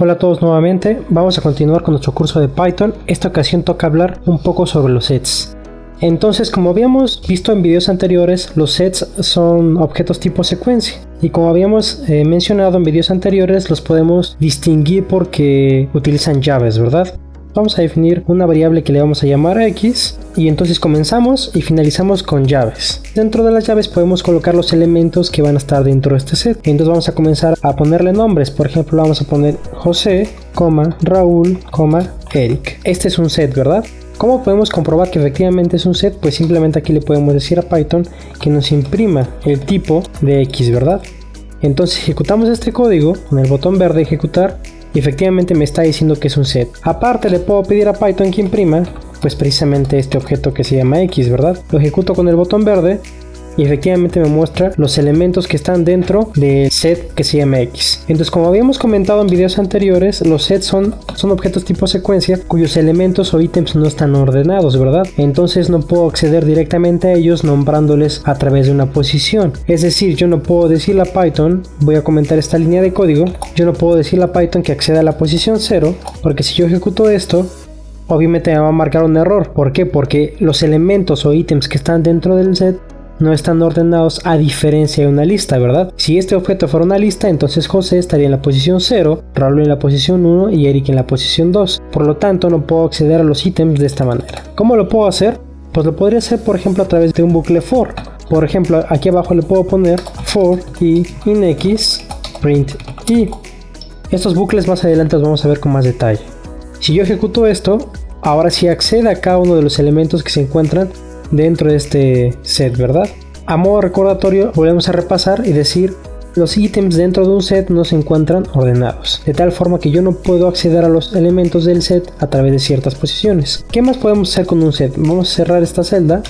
Hola a todos nuevamente, vamos a continuar con nuestro curso de Python. Esta ocasión toca hablar un poco sobre los sets. Entonces, como habíamos visto en videos anteriores, los sets son objetos tipo secuencia. Y como habíamos mencionado en videos anteriores, los podemos distinguir porque utilizan llaves, ¿verdad? Vamos a definir una variable que le vamos a llamar x y entonces comenzamos y finalizamos con llaves. Dentro de las llaves podemos colocar los elementos que van a estar dentro de este set. Entonces vamos a comenzar a ponerle nombres. Por ejemplo, vamos a poner José, Raúl, Eric. Este es un set, ¿verdad? ¿Cómo podemos comprobar que efectivamente es un set? Pues simplemente aquí le podemos decir a Python que nos imprima el tipo de x, ¿verdad? Entonces ejecutamos este código con el botón verde ejecutar y efectivamente me está diciendo que es un set. Aparte le puedo pedir a Python que imprima pues precisamente este objeto que se llama x, ¿verdad? Lo ejecuto con el botón verde y efectivamente me muestra los elementos que están dentro del set que se llama x. Entonces, como habíamos comentado en videos anteriores, los sets son objetos tipo secuencia cuyos elementos o ítems no están ordenados, ¿verdad? Entonces no puedo acceder directamente a ellos nombrándoles a través de una posición. Es decir, yo no puedo decirle a Python, voy a comentar esta línea de código, yo no puedo decirle a Python que acceda a la posición 0, porque si yo ejecuto esto, obviamente me va a marcar un error. ¿Por qué? Porque los elementos o ítems que están dentro del set no están ordenados a diferencia de una lista, ¿verdad? Si este objeto fuera una lista, entonces José estaría en la posición 0, Raúl en la posición 1 y Eric en la posición 2. Por lo tanto, no puedo acceder a los ítems de esta manera. ¿Cómo lo puedo hacer? Pues lo podría hacer, por ejemplo, a través de un bucle for. Por ejemplo, aquí abajo le puedo poner for i in x print i. Estos bucles más adelante los vamos a ver con más detalle. Si yo ejecuto esto, ahora sí accede a cada uno de los elementos que se encuentran dentro de este set, ¿verdad? A modo recordatorio, volvemos a repasar y decir: los ítems dentro de un set no se encuentran ordenados, de tal forma que yo no puedo acceder a los elementos del set a través de ciertas posiciones. ¿Qué más podemos hacer con un set? Vamos a cerrar esta celda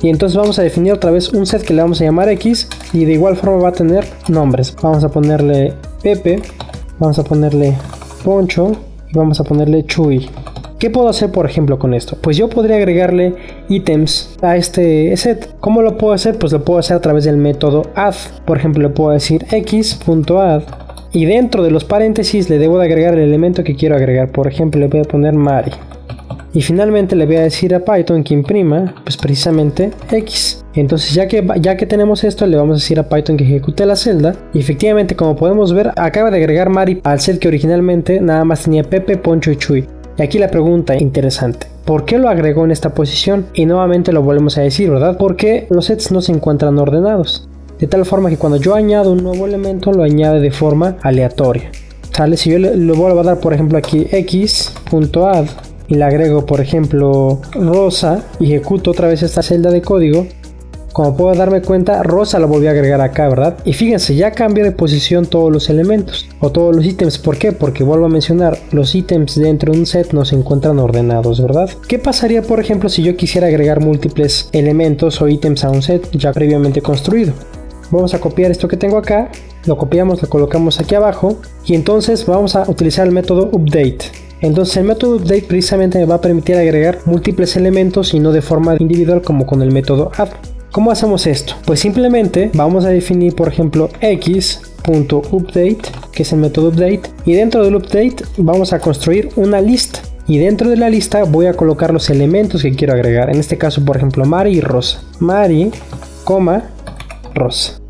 y entonces vamos a definir otra vez un set que le vamos a llamar x y de igual forma va a tener nombres. Vamos a ponerle Pepe, vamos a ponerle Poncho y vamos a ponerle Chuy. ¿Qué puedo hacer, por ejemplo, con esto? Pues yo podría agregarle ítems a este set. ¿Cómo lo puedo hacer? Pues lo puedo hacer a través del método add. Por ejemplo, le puedo decir x.add y dentro de los paréntesis le debo de agregar el elemento que quiero agregar. Por ejemplo, le voy a poner Mari. Y finalmente le voy a decir a Python que imprima pues precisamente x. Entonces ya que tenemos esto, le vamos a decir a Python que ejecute la celda y efectivamente, como podemos ver, acaba de agregar Mari al set que originalmente nada más tenía Pepe, Poncho y Chuy. Y aquí la pregunta interesante: ¿por qué lo agregó en esta posición? Y nuevamente lo volvemos a decir, ¿verdad? Porque los sets no se encuentran ordenados, de tal forma que cuando yo añado un nuevo elemento lo añade de forma aleatoria, ¿sale? Si yo le vuelvo a dar, por ejemplo, aquí x.add y le agrego, por ejemplo, Rosa y ejecuto otra vez esta celda de código, como puedo darme cuenta, Rosa la volví a agregar acá, ¿verdad? Y fíjense, ya cambié de posición todos los elementos o todos los ítems. ¿Por qué? Porque vuelvo a mencionar, los ítems dentro de un set no se encuentran ordenados, ¿verdad? ¿Qué pasaría, por ejemplo, si yo quisiera agregar múltiples elementos o ítems a un set ya previamente construido? Vamos a copiar esto que tengo acá, lo copiamos, lo colocamos aquí abajo y entonces vamos a utilizar el método update. Entonces el método update precisamente me va a permitir agregar múltiples elementos y no de forma individual como con el método add. ¿Cómo hacemos esto? Pues simplemente vamos a definir, por ejemplo, x.update, que es el método update, y dentro del update vamos a construir una lista. Y dentro de la lista voy a colocar los elementos que quiero agregar. En este caso, por ejemplo, Mari y Rosa. Mari, Rosa.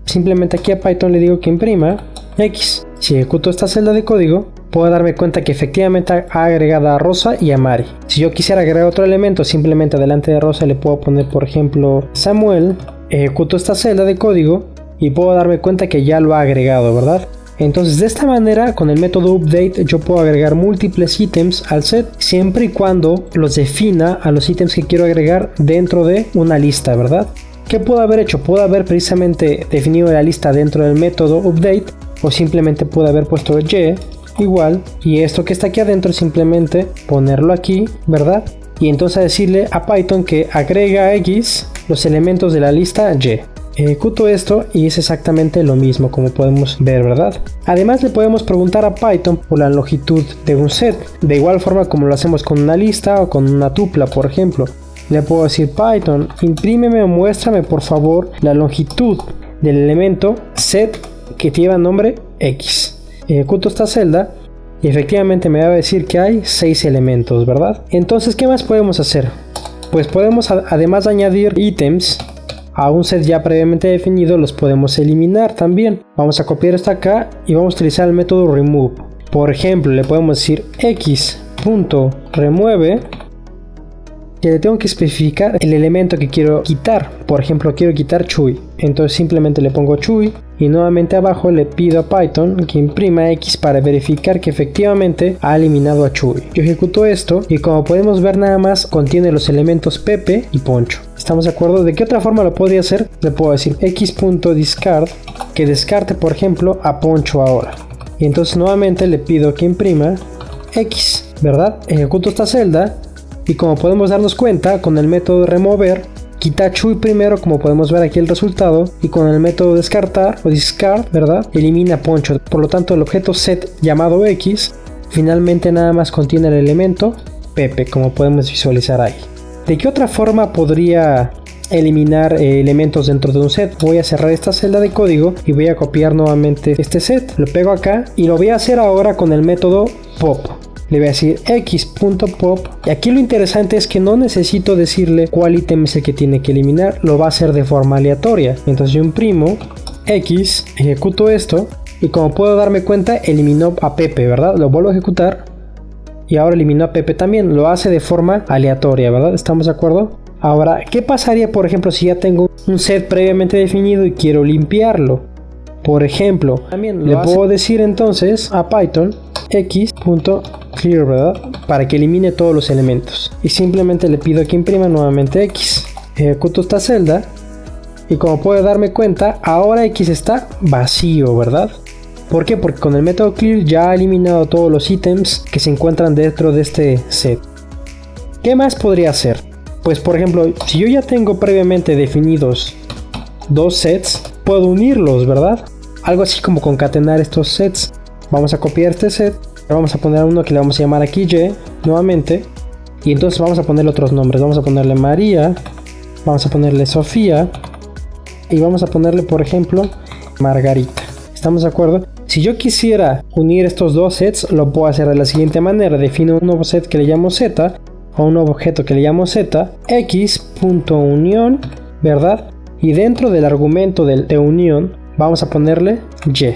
Simplemente aquí a Python le digo que imprima x. Si ejecuto esta celda de código, puedo darme cuenta que efectivamente ha agregado a Rosa y a Mari. Si yo quisiera agregar otro elemento, simplemente delante de Rosa le puedo poner, por ejemplo, Samuel. Ejecuto esta celda de código y puedo darme cuenta que ya lo ha agregado, ¿verdad? Entonces, de esta manera, con el método update, yo puedo agregar múltiples ítems al set, siempre y cuando los defina a los ítems que quiero agregar dentro de una lista, ¿verdad? ¿Qué puedo haber hecho? Puedo haber precisamente definido la lista dentro del método update, o simplemente puedo haber puesto y igual, y esto que está aquí adentro simplemente ponerlo aquí, ¿verdad? Y entonces decirle a Python que agrega a x los elementos de la lista y. Ejecuto esto y es exactamente lo mismo, como podemos ver, ¿verdad? Además le podemos preguntar a Python por la longitud de un set, de igual forma como lo hacemos con una lista o con una tupla, por ejemplo. Le puedo decir: Python, imprímeme o muéstrame por favor la longitud del elemento set que lleva nombre x. Ejecuto esta celda y efectivamente me va a decir que hay 6 elementos, ¿verdad? Entonces, ¿qué más podemos hacer? Pues podemos, además de añadir ítems a un set ya previamente definido, los podemos eliminar también. Vamos a copiar esto acá y vamos a utilizar el método remove. Por ejemplo, le podemos decir x.remove, que le tengo que especificar el elemento que quiero quitar. Por ejemplo, quiero quitar Chui, entonces simplemente le pongo Chui y nuevamente abajo le pido a Python que imprima X para verificar que efectivamente ha eliminado a Chui. Yo ejecuto esto y como podemos ver, nada más contiene los elementos Pepe y Poncho. ¿Estamos de acuerdo? ¿De qué otra forma lo podría hacer? Le puedo decir x.discard, que descarte por ejemplo a Poncho ahora, y entonces nuevamente le pido que imprima X, ¿verdad? Ejecuto esta celda y como podemos darnos cuenta, con el método remover quita Chui primero, como podemos ver aquí el resultado, y con el método descartar o discard, ¿verdad?, elimina Poncho. Por lo tanto, el objeto set llamado X finalmente nada más contiene el elemento Pepe, como podemos visualizar ahí. ¿De qué otra forma podría eliminar elementos dentro de un set? Voy a cerrar esta celda de código y voy a copiar nuevamente este set, lo pego acá y lo voy a hacer ahora con el método pop. Le voy a decir x.pop y aquí lo interesante es que no necesito decirle cuál ítem es el que tiene que eliminar, lo va a hacer de forma aleatoria. Entonces yo imprimo X, ejecuto esto y como puedo darme cuenta eliminó a Pepe, ¿verdad? Lo vuelvo a ejecutar y ahora eliminó a Pepe también, lo hace de forma aleatoria, ¿verdad? ¿Estamos de acuerdo? Ahora, ¿qué pasaría por ejemplo si ya tengo un set previamente definido y quiero limpiarlo? Por ejemplo, también le puedo decir entonces a Python x.clear, ¿verdad?, para que elimine todos los elementos y simplemente le pido que imprima nuevamente X. Ejecuto esta celda y como puedo darme cuenta, ahora X está vacío, ¿verdad? ¿Por qué? Porque con el método clear ya ha eliminado todos los ítems que se encuentran dentro de este set. ¿Qué más podría hacer? Pues por ejemplo, si yo ya tengo previamente definidos dos sets, puedo unirlos, ¿verdad? Algo así como concatenar estos sets. Vamos a copiar este set, vamos a poner uno que le vamos a llamar aquí Y nuevamente, y entonces vamos a ponerle otros nombres. Vamos a ponerle María, vamos a ponerle Sofía y vamos a ponerle por ejemplo Margarita. ¿Estamos de acuerdo? Si yo quisiera unir estos dos sets, lo puedo hacer de la siguiente manera. Defino un nuevo set que le llamo Z, o un nuevo objeto que le llamo Z, x.unión, ¿verdad? Y dentro del argumento de unión vamos a ponerle Y,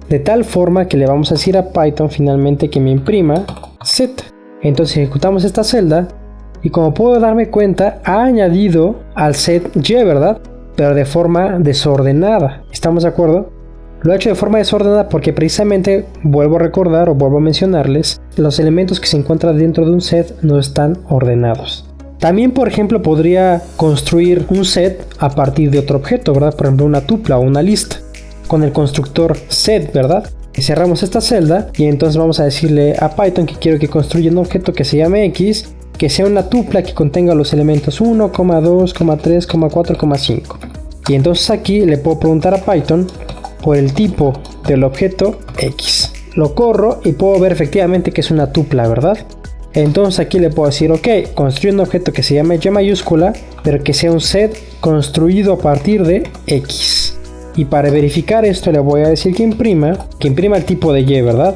de tal forma que le vamos a decir a Python finalmente que me imprima Z. Entonces ejecutamos esta celda y como puedo darme cuenta, ha añadido al set Y, ¿verdad?, pero de forma desordenada. ¿Estamos de acuerdo? Lo ha hecho de forma desordenada porque precisamente, vuelvo a recordar o vuelvo a mencionarles, los elementos que se encuentran dentro de un set no están ordenados. También, por ejemplo, podría construir un set a partir de otro objeto, ¿verdad? Por ejemplo, una tupla o una lista, con el constructor set, ¿verdad? Y cerramos esta celda y entonces vamos a decirle a Python que quiero que construya un objeto que se llame X, que sea una tupla que contenga los elementos 1, 2, 3, 4, 5. Y entonces aquí le puedo preguntar a Python por el tipo del objeto X. Lo corro y puedo ver efectivamente que es una tupla, ¿verdad? Entonces aquí le puedo decir, ok, construye un objeto que se llame Y mayúscula, pero que sea un set construido a partir de X. Y para verificar esto le voy a decir que imprima el tipo de Y, ¿verdad?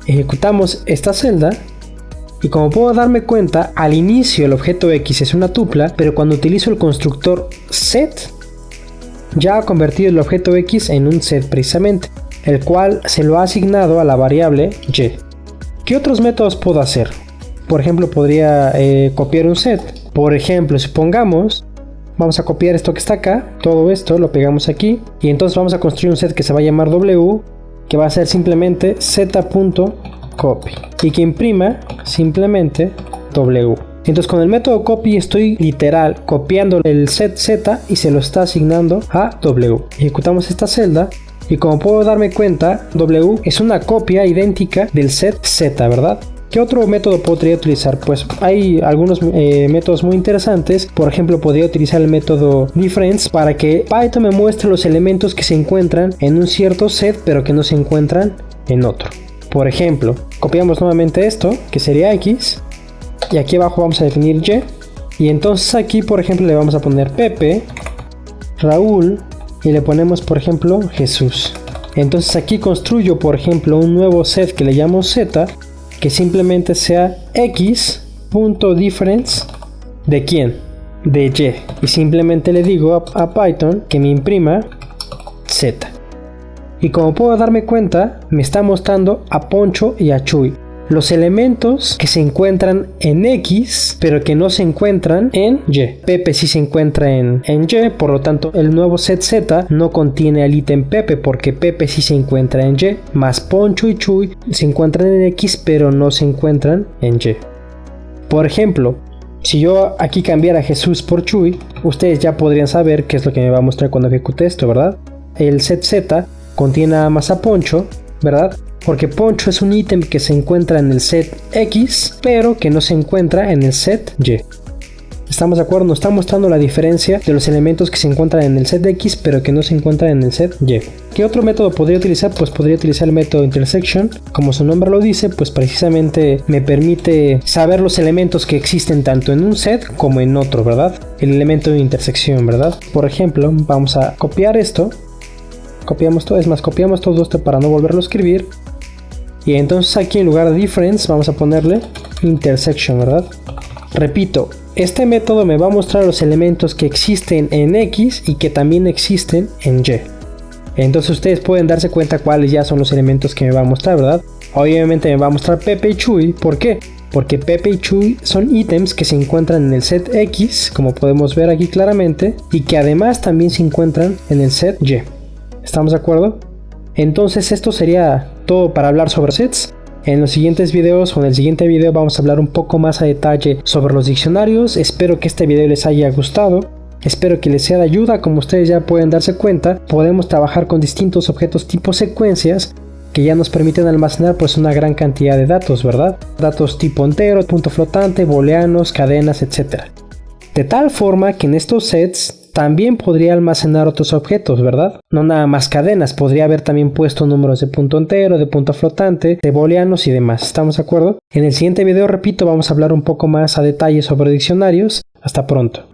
Ejecutamos esta celda y como puedo darme cuenta, al inicio el objeto X es una tupla, pero cuando utilizo el constructor set, ya ha convertido el objeto X en un set precisamente, el cual se lo ha asignado a la variable Y. ¿Qué otros métodos puedo hacer? Por ejemplo, podría copiar un set. Por ejemplo, supongamos, vamos a copiar esto que está acá, todo esto lo pegamos aquí, y entonces vamos a construir un set que se va a llamar W, que va a ser simplemente z.copy, y que imprima simplemente W. Entonces con el método copy estoy literal copiando el set Z y se lo está asignando a W. Ejecutamos esta celda y como puedo darme cuenta, W es una copia idéntica del set Z, ¿verdad? ¿Qué otro método podría utilizar? Pues hay algunos métodos muy interesantes. Por ejemplo, podría utilizar el método difference para que Python me muestre los elementos que se encuentran en un cierto set pero que no se encuentran en otro. Por ejemplo, copiamos nuevamente esto, que sería X, y aquí abajo vamos a definir Y, y entonces aquí por ejemplo le vamos a poner Pepe, Raúl, y le ponemos por ejemplo Jesús. Entonces aquí construyo, por ejemplo, un nuevo set que le llamo z, que simplemente sea x.difference de quién, de y, y simplemente le digo a Python que me imprima z. Y como puedo darme cuenta, me está mostrando a Poncho y a Chuy, los elementos que se encuentran en X, pero que no se encuentran en Y. Pepe sí se encuentra en Y, por lo tanto el nuevo set Z no contiene al ítem Pepe, porque Pepe sí se encuentra en Y, más Poncho y Chuy se encuentran en X, pero no se encuentran en Y. Por ejemplo, si yo aquí cambiara Jesús por Chuy, ustedes ya podrían saber qué es lo que me va a mostrar cuando ejecute esto, ¿verdad? El set Z contiene nada más a Poncho, ¿verdad? Porque Poncho es un ítem que se encuentra en el set X, pero que no se encuentra en el set Y. ¿Estamos de acuerdo? Nos está mostrando la diferencia de los elementos que se encuentran en el set X, pero que no se encuentran en el set Y. ¿Qué otro método podría utilizar? Pues podría utilizar el método intersection. Como su nombre lo dice, pues precisamente me permite saber los elementos que existen tanto en un set como en otro, ¿verdad? El elemento de intersección, ¿verdad? Por ejemplo, vamos a copiar esto. Copiamos todo, es más, copiamos todo esto para no volverlo a escribir. Y entonces aquí en lugar de difference vamos a ponerle intersection, ¿verdad? Repito, este método me va a mostrar los elementos que existen en X y que también existen en Y. Entonces ustedes pueden darse cuenta cuáles ya son los elementos que me va a mostrar, ¿verdad? Obviamente me va a mostrar Pepe y Chuy. ¿Por qué? Porque Pepe y Chuy son ítems que se encuentran en el set X, como podemos ver aquí claramente, y que además también se encuentran en el set Y. ¿Estamos de acuerdo? Entonces esto sería todo para hablar sobre sets. En los siguientes videos o en el siguiente video vamos a hablar un poco más a detalle sobre los diccionarios. Espero que este video les haya gustado. Espero que les sea de ayuda. Como ustedes ya pueden darse cuenta, podemos trabajar con distintos objetos tipo secuencias que ya nos permiten almacenar pues una gran cantidad de datos, ¿verdad? Datos tipo entero, punto flotante, booleanos, cadenas, etc. De tal forma que en estos sets también podría almacenar otros objetos, ¿verdad? No nada más cadenas, podría haber también puesto números de punto entero, de punto flotante, de booleanos y demás. ¿Estamos de acuerdo? En el siguiente video, repito, vamos a hablar un poco más a detalle sobre diccionarios. Hasta pronto.